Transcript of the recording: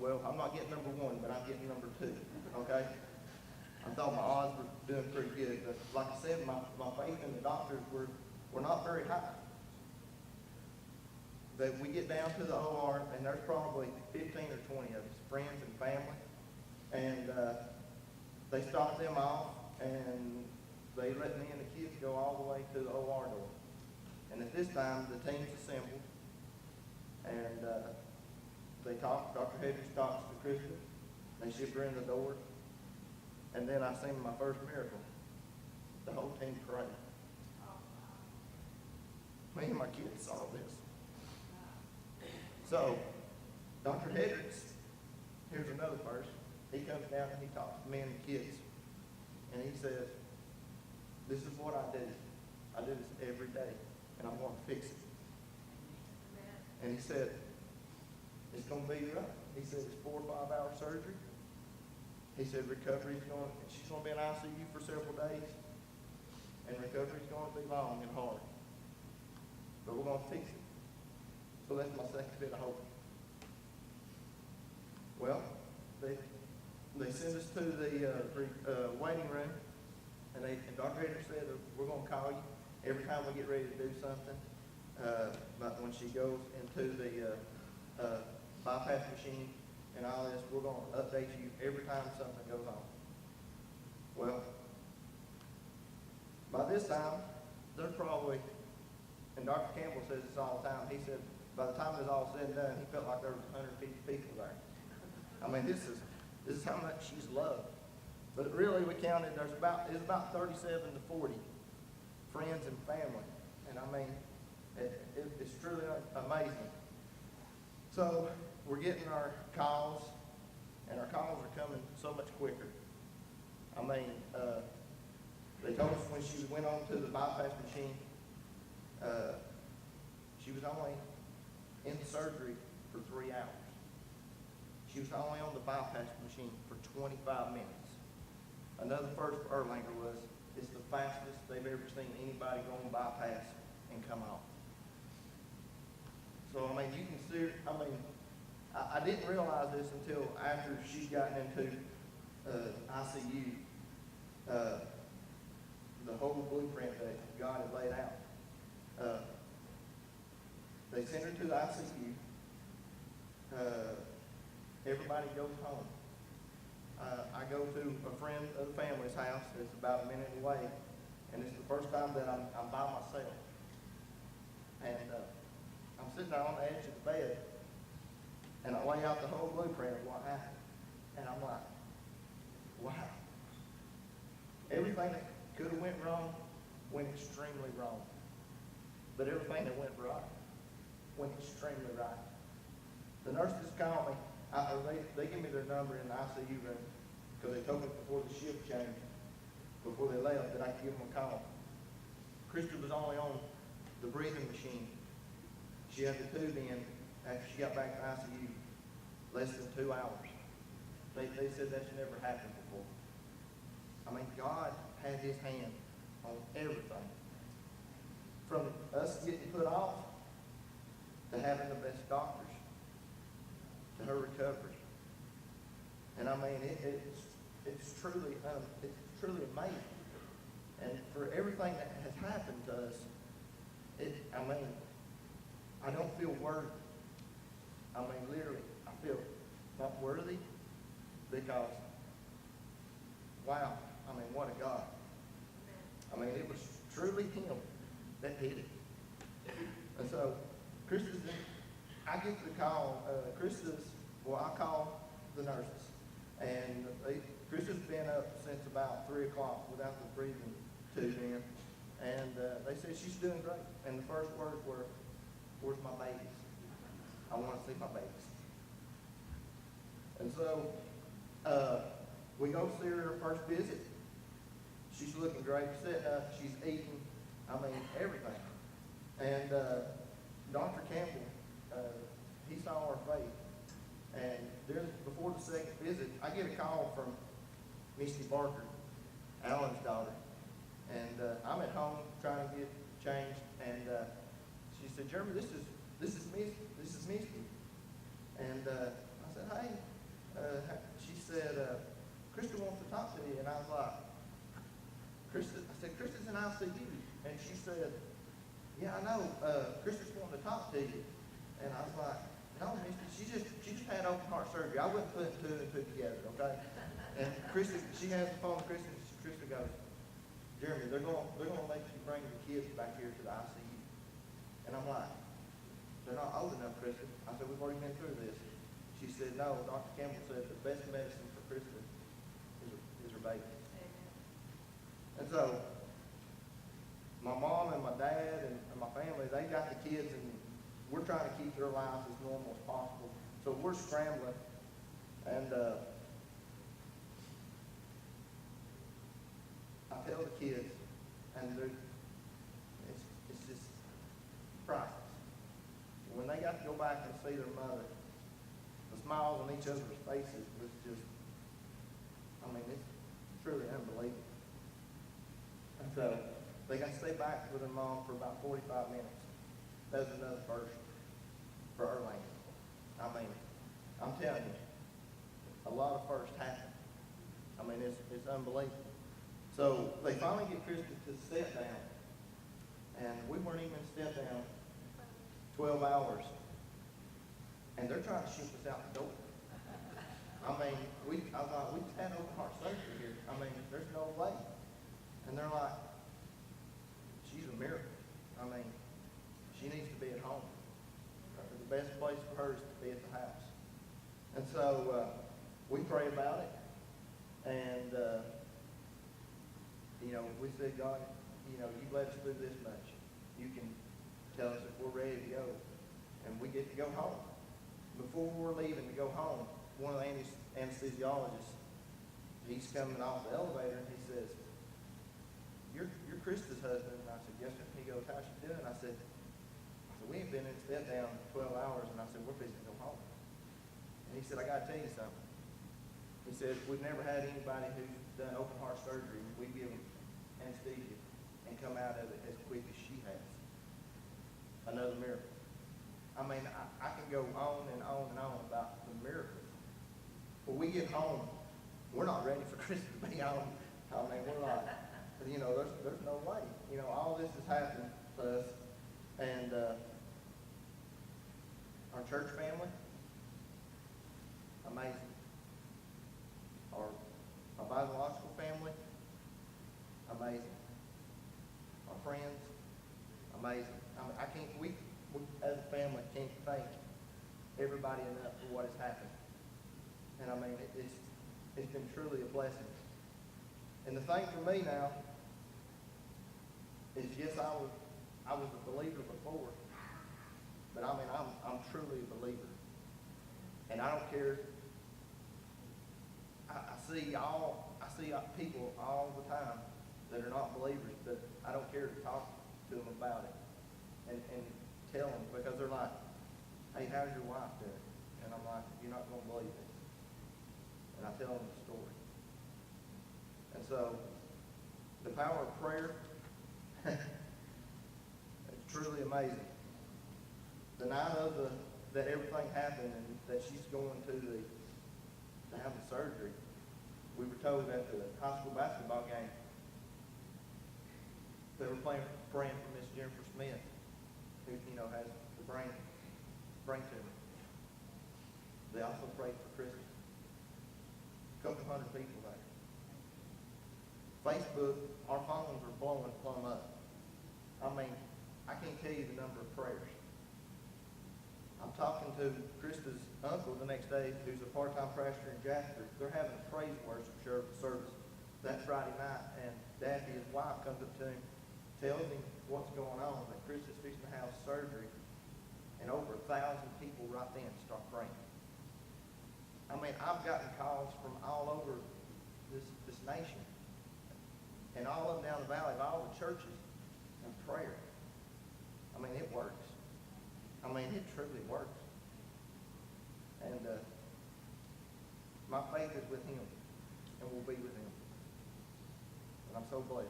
well, I'm not getting number one, but I'm getting number two, okay? I thought my odds were doing pretty good, but like I said, my faith in the doctors were not very high. But we get down to the OR, and there's probably 15 or 20 of us, friends and family, and they stopped them off, and they let me and the kids go all the way to the OR door. And at this time, the team's assembled, and they talk. Dr. Hedges talks to Christa. They ship her in the door. And then I seen my first miracle. The whole team prayed. Me and my kids saw this. So, Dr. Hedges, here's another person. He comes down and he talks to me and the kids. And he says, this is what I do. I do this every day, and I'm going to fix it. And he said, it's going to be right. He said, it's 4 or 5 hour surgery. He said, she's going to be in ICU for several days, and recovery's going to be long and hard. But we're going to fix it. So that's my second bit of hope. Well, they send us to the waiting room, and Dr. Hedges said, we're going to call you every time we get ready to do something. But when she goes into the bypass machine and all this, we're going to update you every time something goes on. Well, by this time, they're probably, and Dr. Campbell says this all the time, he said by the time it was all said and done, he felt like there was 150 people there. I mean, this is how much she's loved. But really, we counted, it's about 37 to 40 friends and family. And I mean, it's truly amazing. So we're getting our calls, and our calls are coming so much quicker. I mean, they told us when she went on to the bypass machine, she was only in surgery for 3 hours. She was only on the bypass machine for 25 minutes. Another first for Erlanger was, it's the fastest they've ever seen anybody go on bypass and come off. So, I mean, you can see, I didn't realize this until after she's gotten into ICU, the whole blueprint that God had laid out. They send her to the ICU. Everybody goes home. I go to a friend of the family's house that's about a minute away, and it's the first time that I'm by myself. And I'm sitting there on the edge of the bed, and I lay out the whole blueprint of what happened. And I'm like, wow. Everything that could have went wrong went extremely wrong. But everything that went right went extremely right. The nurses called me. They give me their number in the ICU room because they told me before the shift changed, before they left, that I could give them a call. Christa was only on the breathing machine. She had the tube in after she got back to ICU, less than 2 hours. They said that's never happened before. I mean, God had his hand on everything. From us getting put off to having the best doctors, to her recovery. And I mean, it's truly amazing. And for everything that has happened to us, I don't feel worthy. I mean, literally, I feel not worthy because, wow, I mean, what a God. I mean, it was truly him that did it. And so, I get the call, I call the nurses. And Christa's been up since about 3 o'clock without the breathing tube in. And they said she's doing great. And the first words were, where's my babies? I want to see my babies. And so we go see her first visit. She's looking great, sitting up, she's eating, I mean, everything. And Dr. Campbell, he saw her faith. And before the second visit, I get a call from Misty Barker, Alan's daughter. And I'm at home trying to get changed. And she said, Jeremy, this is Misty. And I said, hey. ICU. And she said, yeah, I know, Christa's wanting to talk to you. And I was like, no, mister, she just had open heart surgery. I wouldn't put two and two together, okay? And Christa, she has the phone to Christa, and Christa goes, Jeremy, they're gonna let you bring your kids back here to the ICU. And I'm like, they're not old enough, Christa. I said, we've already been through this. She said, no, Dr. Campbell said the best medicine for Christa is her baby. And so, my mom and my dad and my family, they got the kids, and we're trying to keep their lives as normal as possible. So we're scrambling, and I tell the kids, and it's just priceless. When they got to go back and see their mother, the smiles on each other's faces was just, I mean, it's truly unbelievable. And so they got to stay back with their mom for about 45 minutes. That was another first for Erlang. I mean, I'm telling you, a lot of firsts happen. I mean, it's unbelievable. So they finally get Christa to step down, and we weren't even step down 12 hours, and they're trying to ship us out the door. I mean, I thought, we just had open heart surgery here. I mean, there's no way. And they're like, she's a miracle. I mean, she needs to be at home. The best place for her is to be at the house. And so we pray about it, and we said, God, you've led us through this much. You can tell us if we're ready to go, and we get to go home. Before we're leaving to go home, one of the anesthesiologists, he's coming off the elevator, and he says, You're Christa's husband? And I said, yes, sir. He goes, how's she doing? I said, we ain't been in step down 12 hours, and I said, we're fixing to go home. And he said, I got to tell you something. He said, we've never had anybody who's done open heart surgery. We give them anesthesia and come out of it as quick as she has. Another miracle. I mean, I can go on and on and on about the miracles. When we get home, we're not ready for Christmas to be home. I mean, we're like, there's no way. All this has happened to us. And our church family, amazing. Our biological family, amazing. Our friends, amazing. I mean, we as a family can't thank everybody enough for what has happened. And I mean, it's been truly a blessing. And the thing for me now is, yes, I was a believer before, but I mean, I'm truly a believer. And I don't care. I see people all the time that are not believers, but I don't care to talk to them about it and tell them, because they're like, hey, how's your wife doing? And I'm like, you're not going to believe this. And I tell them the story. And so, the power of prayer, it's truly amazing. The night that everything happened and that she's going to have the surgery, we were told at the high school basketball game, they were praying for Miss Jennifer Smith, who has the brain tumor. They also prayed for Christa. A couple hundred people there. Facebook, our phones are blowing plumb up. I mean, I can't tell you the number of prayers. I'm talking to Christa's uncle the next day, who's a part-time pastor in Jasper. They're having a praise worship service that Friday night, and Daffy, his wife, comes up to him, tells him what's going on, that Christa's fixing to have surgery, and over 1,000 people right then start praying. I mean, I've gotten calls from all over this nation, and all of them down the valley, of all the churches, and prayer. I mean, it works. I mean, it truly works. And my faith is with him, and will be with him. And I'm so blessed.